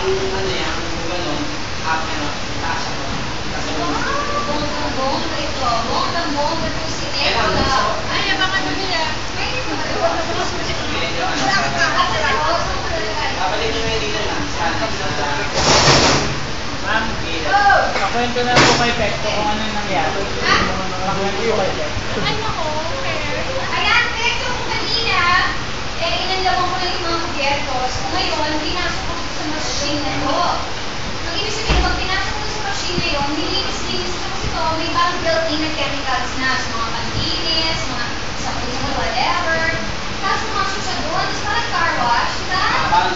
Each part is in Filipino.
ano yan, yung gano'n, taas ako. Bonggang-bongga ito. Bonggang-bongga ito si Nicola. Ay, baka nabila. Kapatid nyo yung dito lang. Ma'am, pakwento na po kay Pekto kung ano yung nangyari. Pakwento po kay Pekto. Ay, nako. Ayan, Pekto, kung kanina, inanlawan ko na yung mga kubyertos. Ngayon, pinasok ko sa machine na ito. Ang ibig sabihin, pag pinasok ko sa machine na yun, nilinis-linis ko kasi ito, may parang built-in na chemicals na sa mga panlinis, mga sabon, whatever. Tapos pumasok siya doon, tapos parang car wash, diba? Parang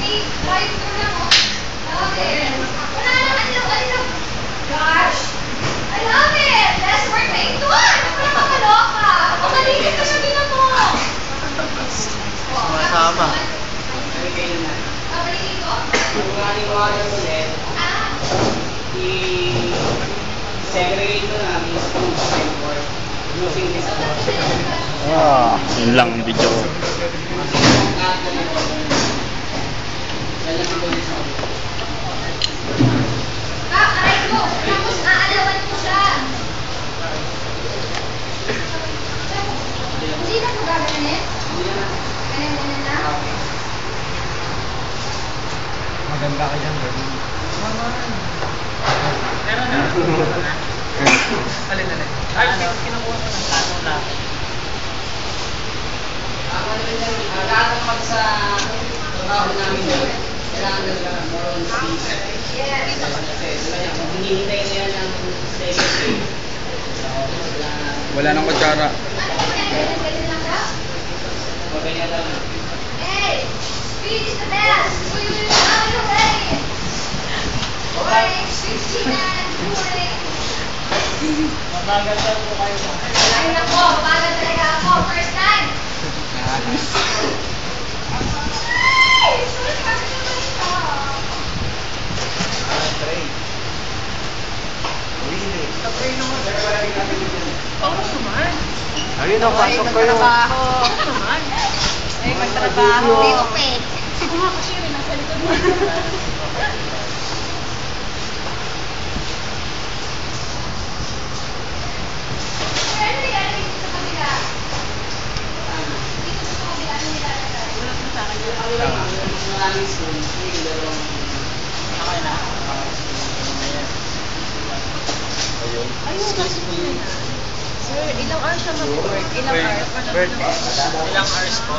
may drive-thru na mo. Love it. Wala lang, alilaw. Gosh, I love it. Best work na ito. Ano ka naman kaloka? Pamalinis ka na bilang mo. Sumasama. Babalik ito? Kung galing water ulit, i-segregate ko na yung spoon sa import using this box. Yun lang ang video ko. Aray ko. Tapos aalawan ko siya. Hindi na ko gaganin? Ganyan na? Maganda ka dyan, baby. Meron na. Alin. Ay, kinukuha ko ng tanong lang. Lahat naman sa trabaho namin doon, kailangan nila more on speed. Yes. Kasi kung hinihintay na yan ng second day, Wala nang kutsara. Ganyan lang ka? o ganyan lang. Hey! Speed is the best! We will out of way! Boy, 69, boy! Mabagal daw po kayo. Ay nako, bagal talaga ako. First time! Ay! Sorry, bakit naman ito? Oo naman. Ayun na, pasok kayo. Oo naman. Ay, magtrabaho. Hindi ko pwede. Ako nga kasi yun, nasa likod mo. Pero ano nilalagay dito sa kabila? Dito sa kabila, ano nilalagay? Wala po sa akin. Maraming spoon, yung dalawang Okay na. Ayun, kasi yun na. Sir, ilang hours siya mag-work? Ilang hours? Ilang hours po?